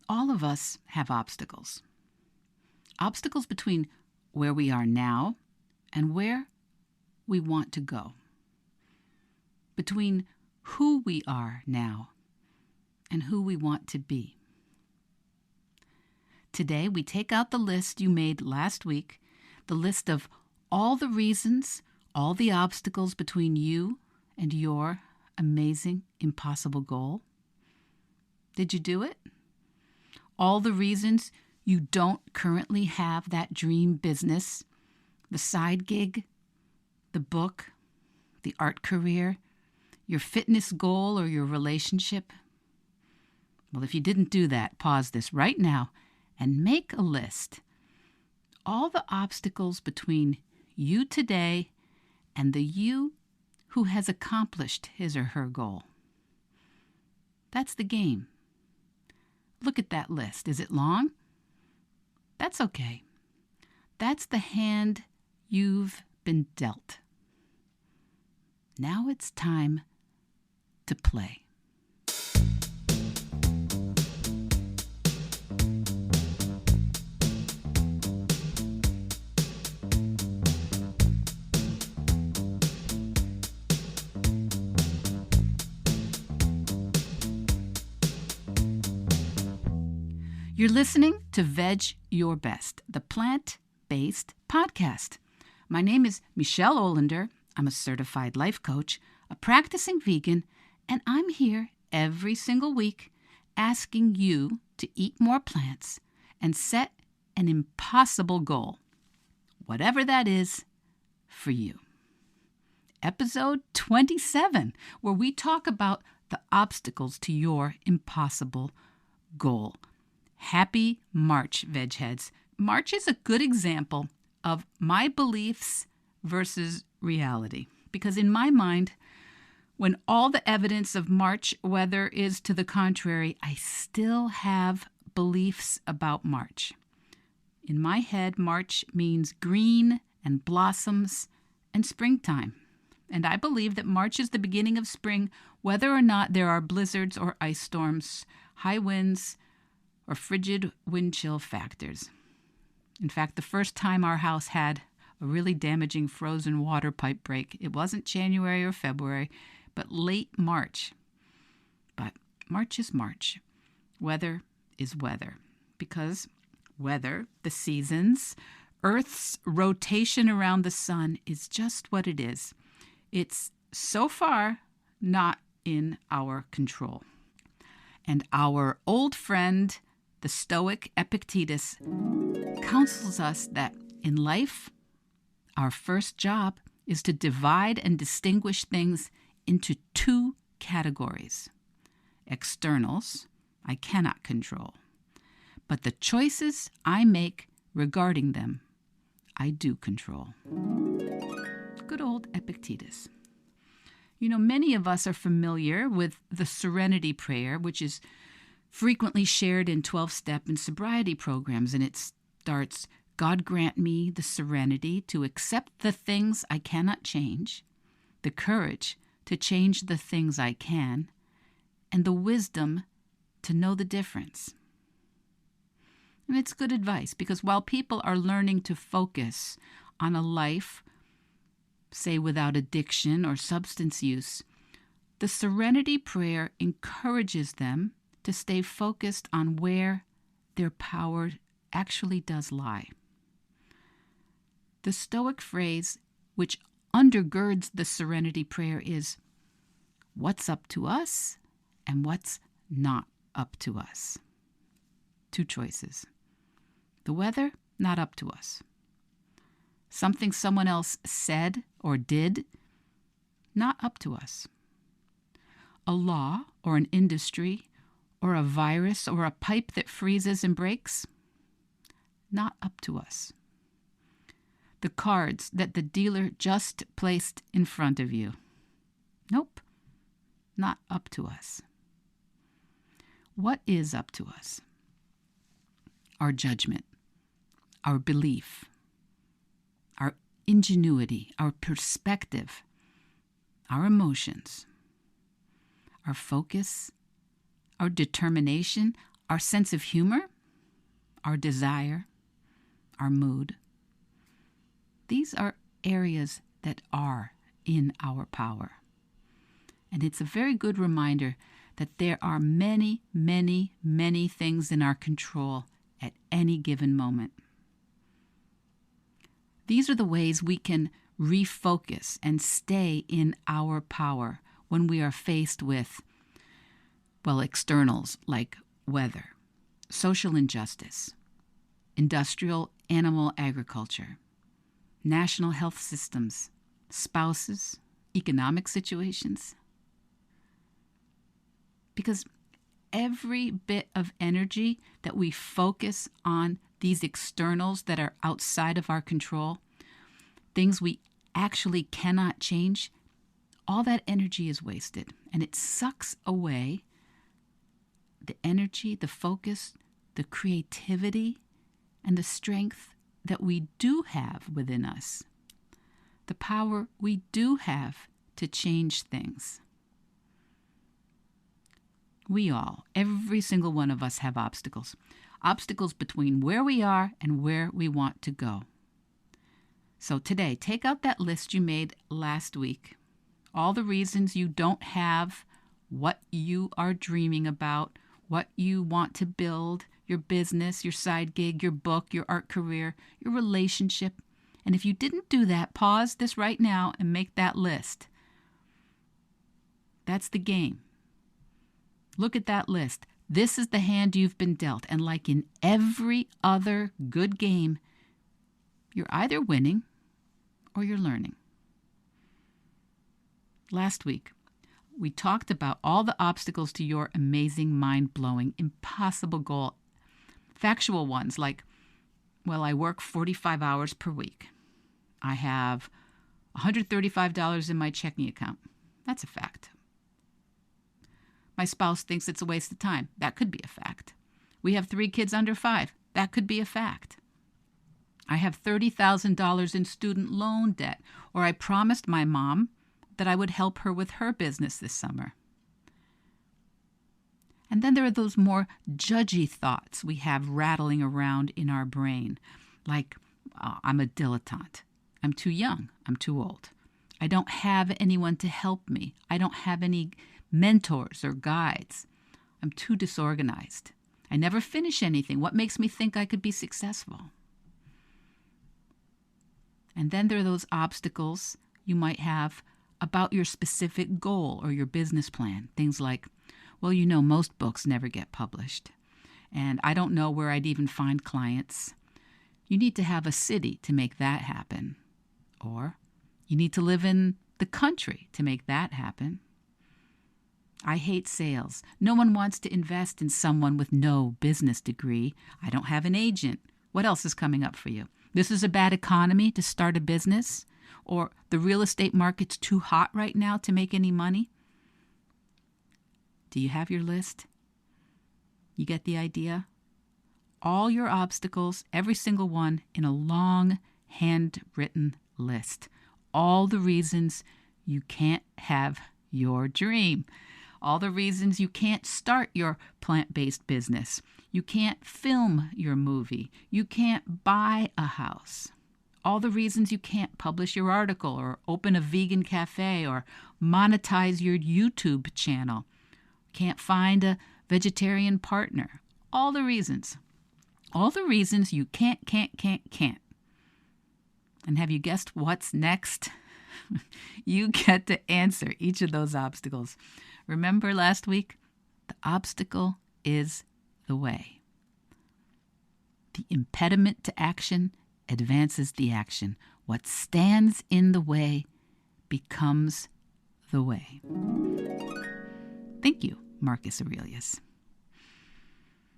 all of us have obstacles. Obstacles between where we are now and where we want to go. Between who we are now and who we want to be. Today, we take out the list you made last week, the list of all the reasons, all the obstacles between you and your amazing, impossible goal. Did you do it? All the reasons you don't currently have that dream business, the side gig, the book, the art career, your fitness goal, or your relationship? Well, if you didn't do that, pause this right now and make a list. All the obstacles between you today and the you who has accomplished his or her goal. That's the game. Look at that list. Is it long? That's okay. That's the hand you've been dealt. Now it's time to play. You're listening to Vedge Your Best, the plant-based podcast. My name is Michele Olander. I'm a certified life coach, a practicing vegan, and I'm here every single week asking you to eat more plants and set an impossible goal, whatever that is for you. Episode 27, where we talk about the obstacles to your impossible goal. Happy March, Vedge Heads. March is a good example of my beliefs versus reality. Because in my mind, when all the evidence of March weather is to the contrary, I still have beliefs about March. In my head, March means green and blossoms and springtime. And I believe that March is the beginning of spring, whether or not there are blizzards or ice storms, high winds, or frigid wind chill factors. In fact, the first time our house had a really damaging frozen water pipe break, it wasn't January or February, but late March. But March is March. Weather is weather. Because weather, the seasons, Earth's rotation around the sun is just what it is. It's so far not in our control. And our old friend, the Stoic Epictetus, counsels us that in life, our first job is to divide and distinguish things into two categories. Externals, I cannot control, but the choices I make regarding them, I do control. Good old Epictetus. You know, many of us are familiar with the Serenity Prayer, which is frequently shared in 12-step and sobriety programs, and it starts, God grant me the serenity to accept the things I cannot change, the courage to change the things I can, and the wisdom to know the difference. And it's good advice, because while people are learning to focus on a life, say without addiction or substance use, the Serenity Prayer encourages them to stay focused on where their power actually does lie. The Stoic phrase, which undergirds the Serenity Prayer, is, what's up to us and what's not up to us. Two choices. The weather, not up to us. Something someone else said or did, not up to us. A law or an industry or a virus or a pipe that freezes and breaks, not up to us. The cards that the dealer just placed in front of you, nope, not up to us. What is up to us? Our judgment, our belief, our ingenuity, our perspective, our emotions, our focus, our determination, our sense of humor, our desire, our mood. These are areas that are in our power. And it's a very good reminder that there are many, many, many things in our control at any given moment. These are the ways we can refocus and stay in our power when we are faced with, externals like weather, social injustice, industrial animal agriculture, national health systems, spouses, economic situations. Because every bit of energy that we focus on these externals that are outside of our control, things we actually cannot change, all that energy is wasted. And it sucks away the energy, the focus, the creativity, and the strength that we do have within us. The power we do have to change things. We all, every single one of us, have obstacles. Obstacles between where we are and where we want to go. So today, take out that list you made last week. All the reasons you don't have what you are dreaming about, what you want to build, your business, your side gig, your book, your art career, your relationship. And if you didn't do that, pause this right now and make that list. That's the game. Look at that list. This is the hand you've been dealt. And like in every other good game, you're either winning or you're learning. Last week, we talked about all the obstacles to your amazing, mind-blowing, impossible goal. Factual ones like, I work 45 hours per week. I have $135 in my checking account. That's a fact. My spouse thinks it's a waste of time. That could be a fact. We have 3 kids under 5. That could be a fact. I have $30,000 in student loan debt, or I promised my mom that I would help her with her business this summer. And then there are those more judgy thoughts we have rattling around in our brain, like, I'm a dilettante. I'm too young. I'm too old. I don't have anyone to help me. I don't have any mentors or guides. I'm too disorganized. I never finish anything. What makes me think I could be successful? And then there are those obstacles you might have about your specific goal or your business plan. Things like, most books never get published. And I don't know where I'd even find clients. You need to have a city to make that happen. Or you need to live in the country to make that happen. I hate sales. No one wants to invest in someone with no business degree. I don't have an agent. What else is coming up for you? This is a bad economy to start a business? Or the real estate market's too hot right now to make any money? Do you have your list? You get the idea? All your obstacles, every single one, in a long, handwritten list. All the reasons you can't have your dream. All the reasons you can't start your plant-based business. You can't film your movie. You can't buy a house. All the reasons you can't publish your article or open a vegan cafe or monetize your YouTube channel. Can't find a vegetarian partner. All the reasons. All the reasons you can't. And have you guessed what's next? You get to answer each of those obstacles. Remember last week? The obstacle is the way. The impediment to action advances the action. What stands in the way becomes the way. Thank you, Marcus Aurelius.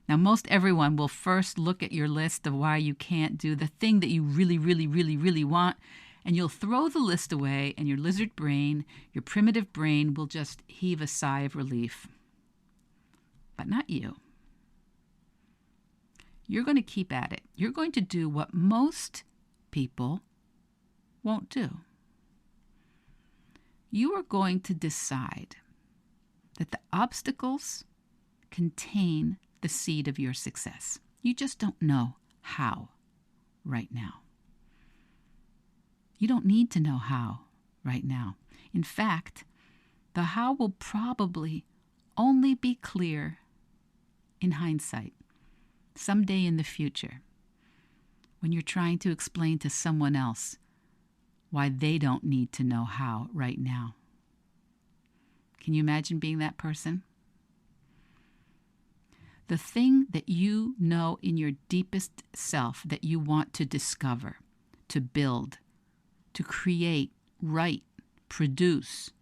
Now, most everyone will first look at your list of why you can't do the thing that you really, really, really, really want, and you'll throw the list away, and your lizard brain, your primitive brain, will just heave a sigh of relief. But not you. You're going to keep at it. You're going to do what most people won't do. You are going to decide that the obstacles contain the seed of your success. You just don't know how right now. You don't need to know how right now. In fact, the how will probably only be clear in hindsight, someday in the future, when you're trying to explain to someone else why they don't need to know how right now. Can you imagine being that person? The thing that you know in your deepest self that you want to discover, to build, to create, write, produce,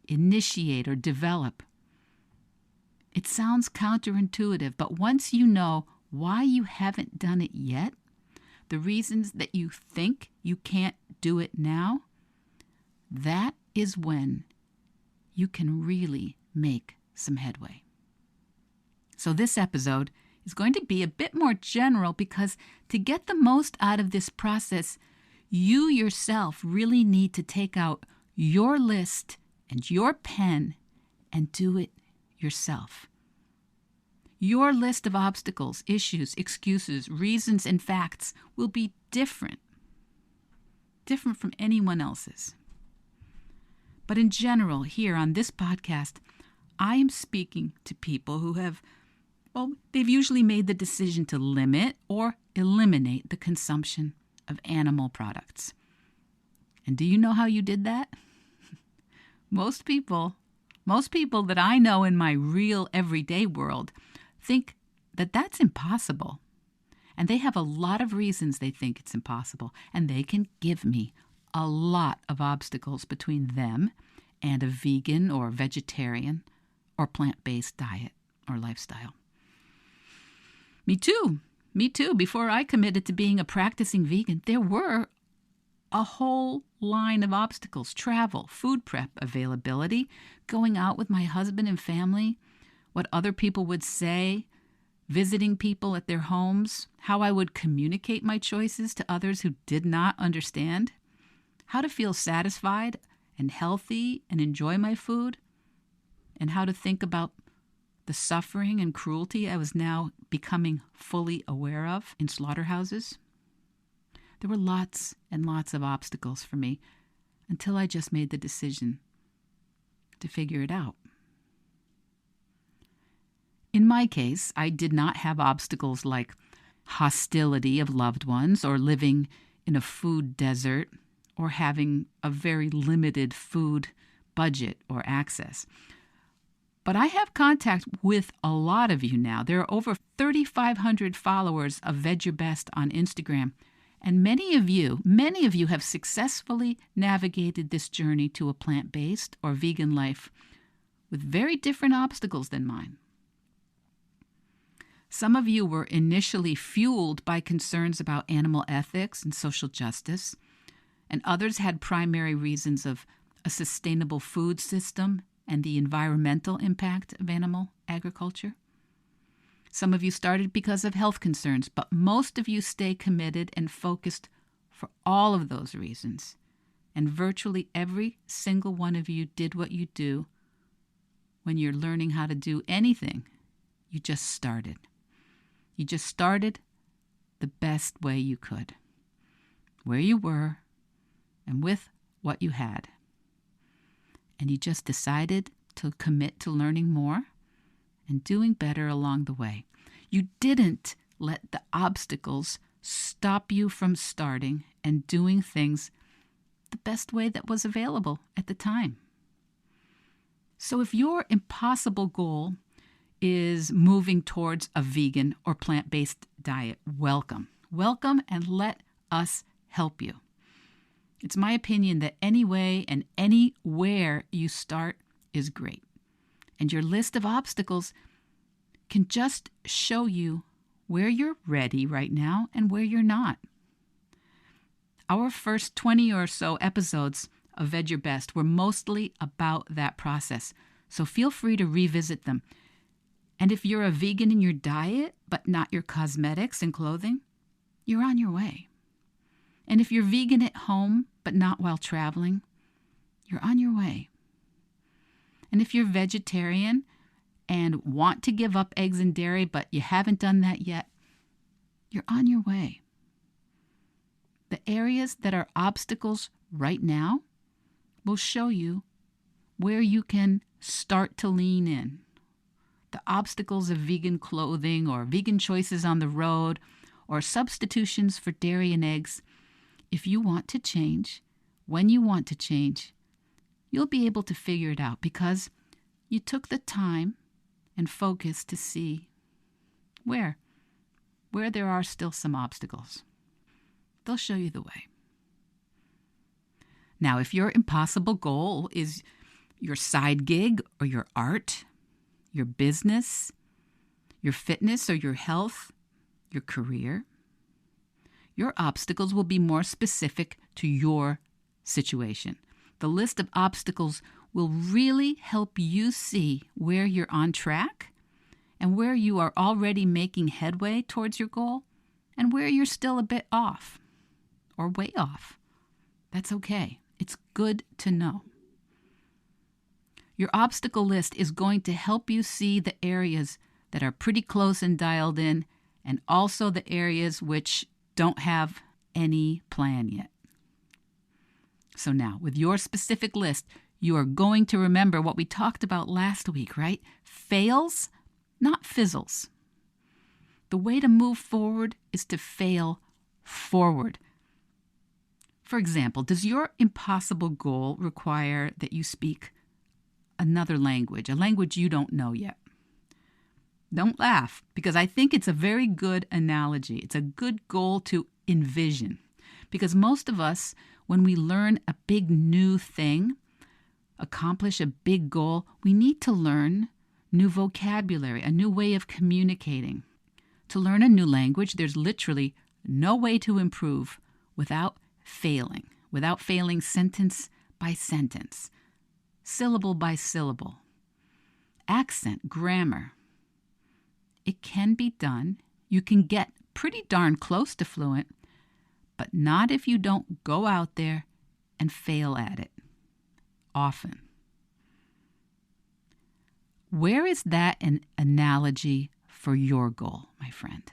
initiate, or develop. It sounds counterintuitive, but once you know why you haven't done it yet, the reasons that you think you can't do it now, that is when you can really make some headway. So this episode is going to be a bit more general because to get the most out of this process, you yourself really need to take out your list and your pen and do it yourself. Your list of obstacles, issues, excuses, reasons, and facts will be different from anyone else's. But in general, here on this podcast, I am speaking to people who they've usually made the decision to limit or eliminate the consumption of animal products. And do you know how you did that? Most people that I know in my real everyday world think that that's impossible. And they have a lot of reasons they think it's impossible. And they can give me a lot of obstacles between them and a vegan or vegetarian or plant-based diet or lifestyle. Me too. Before I committed to being a practicing vegan, there were a whole line of obstacles: travel, food prep, availability, going out with my husband and family, what other people would say, visiting people at their homes, how I would communicate my choices to others who did not understand, how to feel satisfied and healthy and enjoy my food, and how to think about the suffering and cruelty I was now becoming fully aware of in slaughterhouses. There were lots and lots of obstacles for me until I just made the decision to figure it out. In my case, I did not have obstacles like hostility of loved ones or living in a food desert or having a very limited food budget or access. But I have contact with a lot of you now. There are over 3,500 followers of Vedge Your Best on Instagram. And many of you have successfully navigated this journey to a plant-based or vegan life with very different obstacles than mine. Some of you were initially fueled by concerns about animal ethics and social justice, and others had primary reasons of a sustainable food system and the environmental impact of animal agriculture. Some of you started because of health concerns, but most of you stay committed and focused for all of those reasons. And virtually every single one of you did what you do when you're learning how to do anything. You just started. You just started the best way you could, where you were and with what you had. And you just decided to commit to learning more and doing better along the way. You didn't let the obstacles stop you from starting and doing things the best way that was available at the time. So if your impossible goal is moving towards a vegan or plant-based diet, welcome. Welcome, and let us help you. It's my opinion that any way and anywhere you start is great. And your list of obstacles can just show you where you're ready right now and where you're not. Our first 20 or so episodes of Vedge Your Best were mostly about that process, so feel free to revisit them. And if you're a vegan in your diet, but not your cosmetics and clothing, you're on your way. And if you're vegan at home, but not while traveling, you're on your way. And if you're vegetarian and want to give up eggs and dairy, but you haven't done that yet, you're on your way. The areas that are obstacles right now will show you where you can start to lean in. The obstacles of vegan clothing or vegan choices on the road or substitutions for dairy and eggs. If you want to change, when you want to change, you'll be able to figure it out because you took the time and focus to see where there are still some obstacles. They'll show you the way. Now, if your impossible goal is your side gig or your art, your business, your fitness or your health, your career, your obstacles will be more specific to your situation. The list of obstacles will really help you see where you're on track and where you are already making headway towards your goal and where you're still a bit off or way off. That's okay. It's good to know. Your obstacle list is going to help you see the areas that are pretty close and dialed in, and also the areas which don't have any plan yet. So now, with your specific list, you are going to remember what we talked about last week, right? Fails, not fizzles. The way to move forward is to fail forward. For example, does your impossible goal require that you speak another language, a language you don't know yet? Don't laugh, because I think it's a very good analogy. It's a good goal to envision. Because most of us, when we learn a big new thing, accomplish a big goal, we need to learn new vocabulary, a new way of communicating. To learn a new language, there's literally no way to improve without failing sentence by sentence, syllable by syllable, accent, grammar. It can be done. You can get pretty darn close to fluent, but not if you don't go out there and fail at it often. Where is that an analogy for your goal, my friend?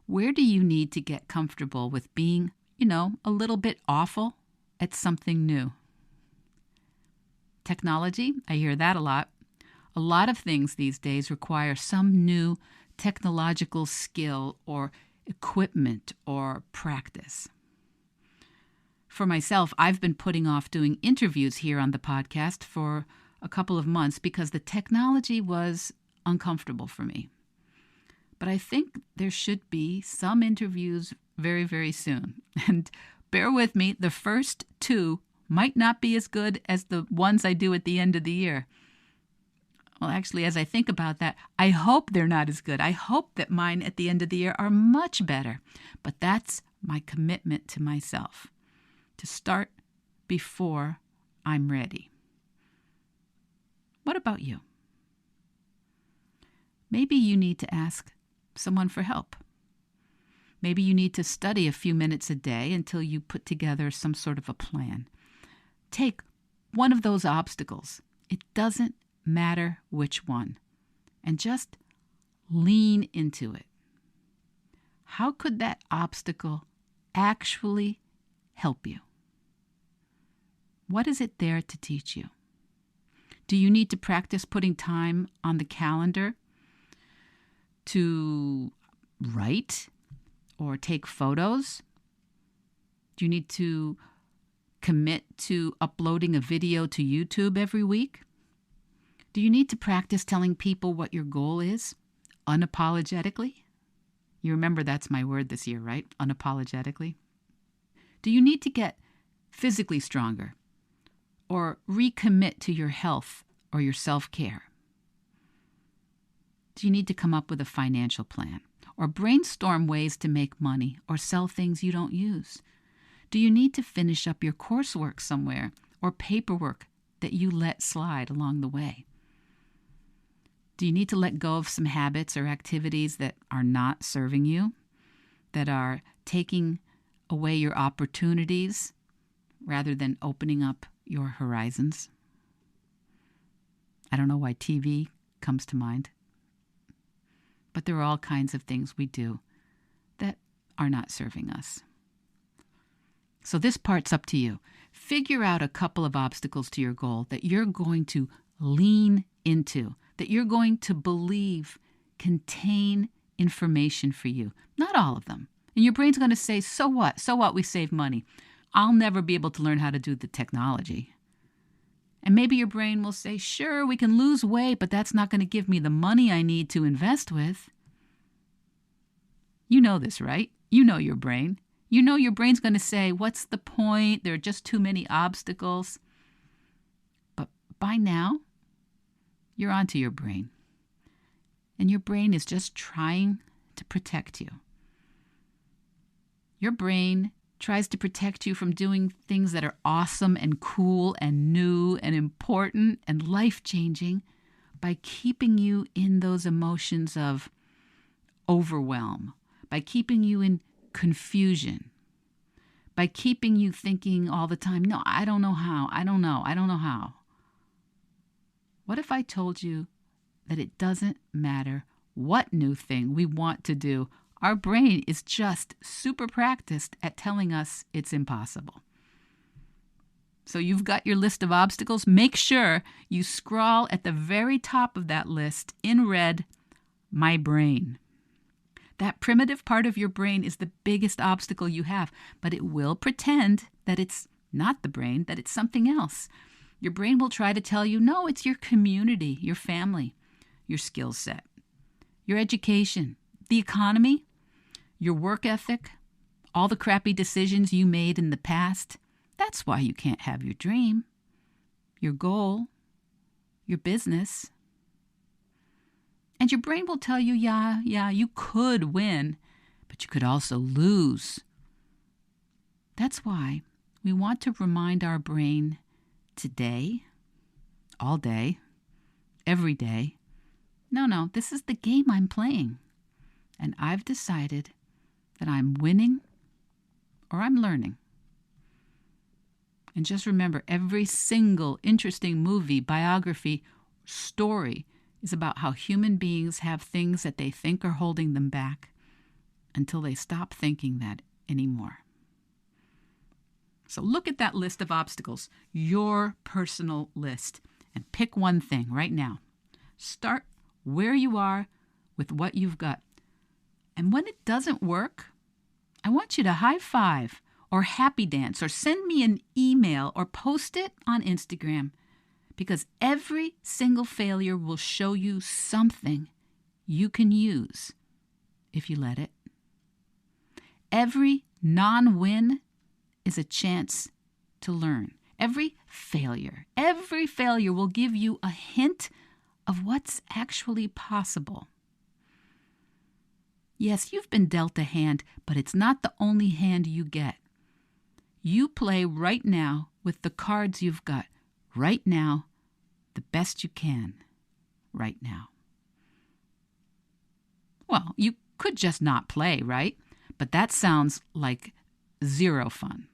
Where do you need to get comfortable with being, a little bit awful at something new? Technology, I hear that a lot. A lot of things these days require some new technological skill or equipment or practice. For myself, I've been putting off doing interviews here on the podcast for a couple of months because the technology was uncomfortable for me. But I think there should be some interviews very, very soon. And bear with me, the first two might not be as good as the ones I do at the end of the year. Well, actually, as I think about that, I hope they're not as good. I hope that mine at the end of the year are much better. But that's my commitment to myself, to start before I'm ready. What about you? Maybe you need to ask someone for help. Maybe you need to study a few minutes a day until you put together some sort of a plan. Take one of those obstacles. It doesn't matter which one, and just lean into it. How could that obstacle actually help you? What is it there to teach you? Do you need to practice putting time on the calendar to write or take photos? Do you need to commit to uploading a video to YouTube every week? Do you need to practice telling people what your goal is, unapologetically? You remember that's my word this year, right? Unapologetically. Do you need to get physically stronger or recommit to your health or your self-care? Do you need to come up with a financial plan or brainstorm ways to make money or sell things you don't use? Do you need to finish up your coursework somewhere or paperwork that you let slide along the way? Do you need to let go of some habits or activities that are not serving you, that are taking away your opportunities rather than opening up your horizons? I don't know why TV comes to mind. But there are all kinds of things we do that are not serving us. So this part's up to you. Figure out a couple of obstacles to your goal that you're going to lean into, that you're going to believe contain information for you. Not all of them. And your brain's going to say, so what? So what? We save money. I'll never be able to learn how to do the technology. And maybe your brain will say, sure, we can lose weight, but that's not going to give me the money I need to invest with. You know this, right? You know your brain. You know your brain's going to say, what's the point? There are just too many obstacles. But by now, you're onto your brain. And your brain is just trying to protect you. Your brain tries to protect you from doing things that are awesome and cool and new and important and life-changing by keeping you in those emotions of overwhelm, by keeping you in confusion, by keeping you thinking all the time, no, I don't know how, I don't know how. What if I told you that it doesn't matter what new thing we want to do? Our brain is just super practiced at telling us it's impossible. So you've got your list of obstacles. Make sure you scrawl at the very top of that list in red, my brain. That primitive part of your brain is the biggest obstacle you have, but it will pretend that it's not the brain, that it's something else. Your brain will try to tell you, no, it's your community, your family, your skill set, your education, the economy, your work ethic, all the crappy decisions you made in the past. That's why you can't have your dream, your goal, your business. And your brain will tell you, yeah, you could win, but you could also lose. That's why we want to remind our brain today, all day, every day, no, this is the game I'm playing. And I've decided that I'm winning or I'm learning. And just remember, every single interesting movie, biography, story is about how human beings have things that they think are holding them back until they stop thinking that anymore. So look at that list of obstacles, your personal list, and pick one thing right now. Start where you are with what you've got. And when it doesn't work, I want you to high five or happy dance or send me an email or post it on Instagram, because every single failure will show you something you can use if you let it. Every non-win is a chance to learn. Every failure will give you a hint of what's actually possible. Yes, you've been dealt a hand, but it's not the only hand you get. You play right now with the cards you've got, right now, the best you can, right now. Well, you could just not play, right? But that sounds like zero fun.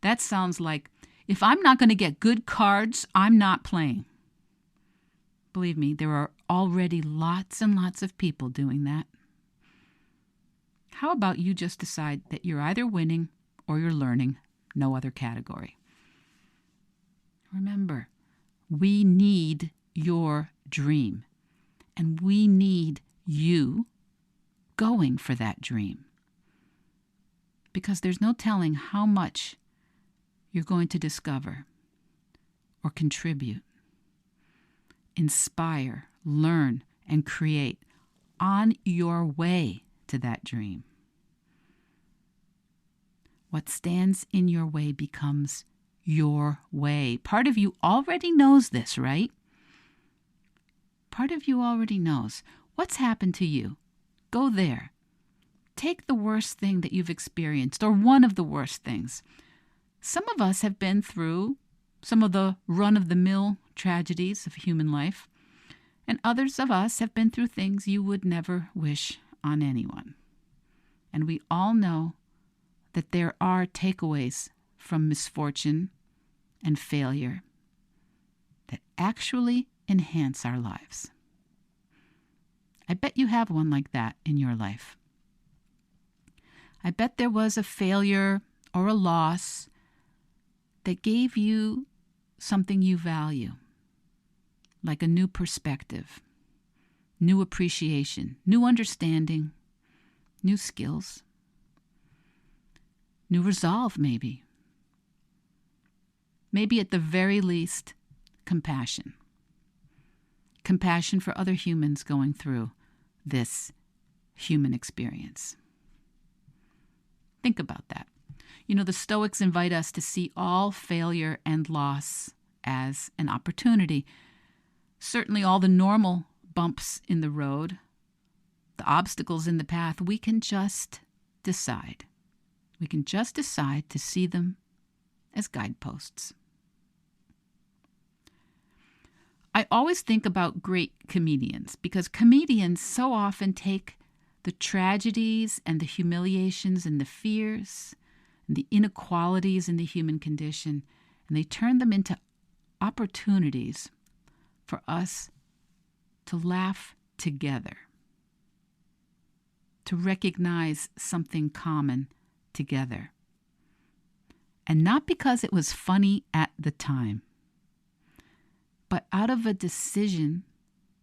That sounds like, if I'm not going to get good cards, I'm not playing. Believe me, there are already lots and lots of people doing that. How about you just decide that you're either winning or you're learning, no other category? Remember, we need your dream, and we need you going for that dream. Because there's no telling how much you're going to discover or contribute, inspire, learn, and create on your way to that dream. What stands in your way becomes your way. Part of you already knows this, right? Part of you already knows. What's happened to you? Go there. Take the worst thing that you've experienced, or one of the worst things. Some of us have been through some of the run-of-the-mill tragedies of human life, and others of us have been through things you would never wish on anyone. And we all know that there are takeaways from misfortune and failure that actually enhance our lives. I bet you have one like that in your life. I bet there was a failure or a loss that gave you something you value, like a new perspective, new appreciation, new understanding, new skills, new resolve maybe. Maybe at the very least, compassion. Compassion for other humans going through this human experience. Think about that. The Stoics invite us to see all failure and loss as an opportunity. Certainly all the normal bumps in the road, the obstacles in the path, we can just decide. We can just decide to see them as guideposts. I always think about great comedians because comedians so often take the tragedies and the humiliations and the fears and the inequalities in the human condition, and they turn them into opportunities for us to laugh together, to recognize something common together. And not because it was funny at the time, but out of a decision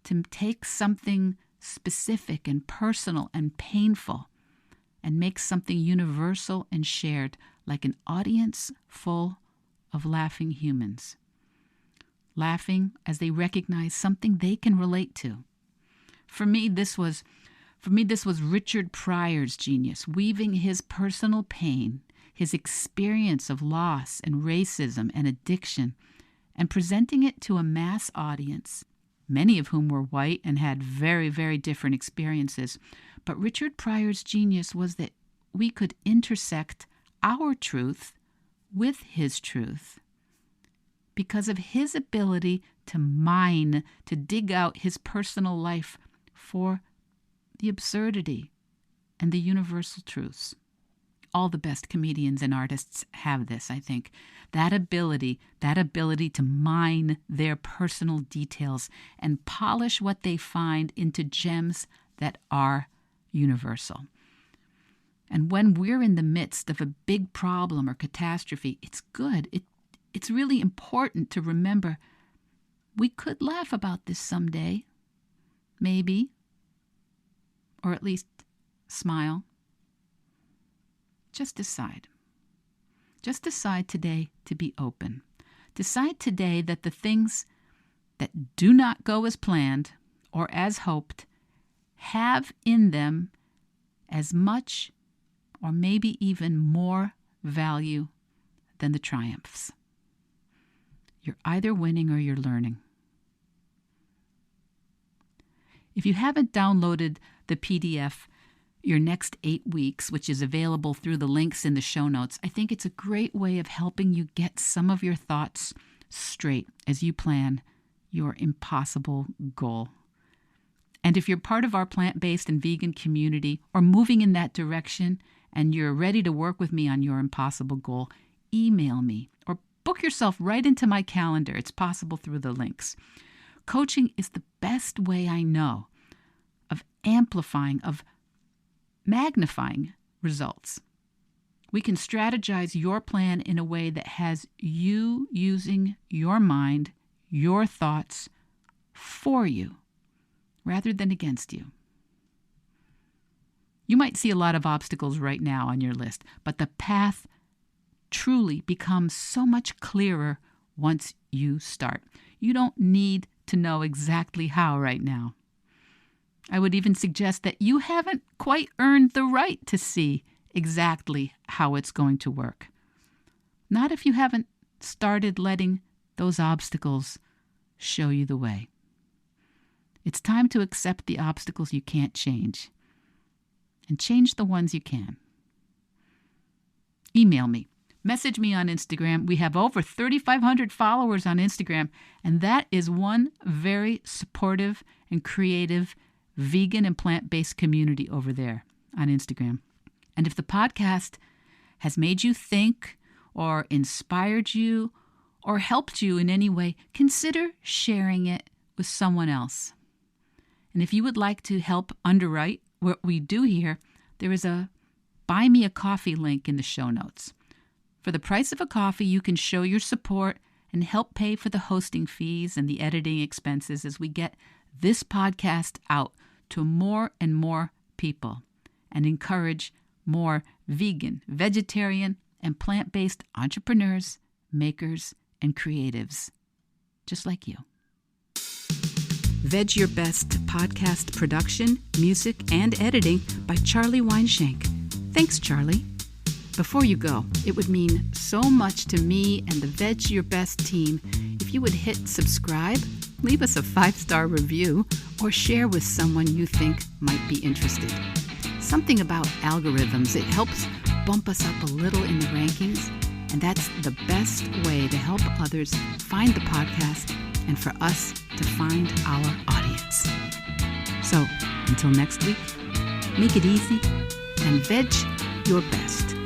to take something specific and personal and painful and make something universal and shared, like an audience full of laughing humans, laughing as they recognize something they can relate to. For me, this was Richard Pryor's genius, weaving his personal pain, his experience of loss and racism and addiction, and presenting it to a mass audience, many of whom were white and had very, very different experiences. But Richard Pryor's genius was that we could intersect our truth with his truth because of his ability to mine, to dig out his personal life for the absurdity and the universal truths. All the best comedians and artists have this, I think. That ability to mine their personal details and polish what they find into gems that are universal. And when we're in the midst of a big problem or catastrophe, it's good. It's really important to remember we could laugh about this someday, maybe, or at least smile. Just decide. Just decide today to be open. Decide today that the things that do not go as planned or as hoped have in them as much or maybe even more value than the triumphs. You're either winning or you're learning. If you haven't downloaded the PDF, Your Next 8 Weeks, which is available through the links in the show notes, I think it's a great way of helping you get some of your thoughts straight as you plan your impossible goal. And if you're part of our plant-based and vegan community or moving in that direction and you're ready to work with me on your impossible goal, email me or book yourself right into my calendar. It's possible through the links. Coaching is the best way I know of amplifying, of magnifying results. We can strategize your plan in a way that has you using your mind, your thoughts for you, rather than against you. You might see a lot of obstacles right now on your list, but the path truly becomes so much clearer once you start. You don't need to know exactly how right now. I would even suggest that you haven't quite earned the right to see exactly how it's going to work. Not if you haven't started letting those obstacles show you the way. It's time to accept the obstacles you can't change and change the ones you can. Email me. Message me on Instagram. We have over 3,500 followers on Instagram, and that is one very supportive and creative vegan and plant-based community over there on Instagram. And if the podcast has made you think or inspired you or helped you in any way, consider sharing it with someone else. And if you would like to help underwrite what we do here, there is a Buy Me a Coffee link in the show notes. For the price of a coffee, you can show your support and help pay for the hosting fees and the editing expenses as we get this podcast out to more and more people and encourage more vegan, vegetarian, and plant-based entrepreneurs, makers, and creatives, just like you. Vedge Your Best podcast production, music, and editing by Charlie Weinshank. Thanks, Charlie. Before you go, it would mean so much to me and the Vedge Your Best team if you would hit subscribe, leave us a 5-star review, or share with someone you think might be interested. Something about algorithms, it helps bump us up a little in the rankings, and that's the best way to help others find the podcast and for us to find our audience. So, until next week, make it easy and veg your best.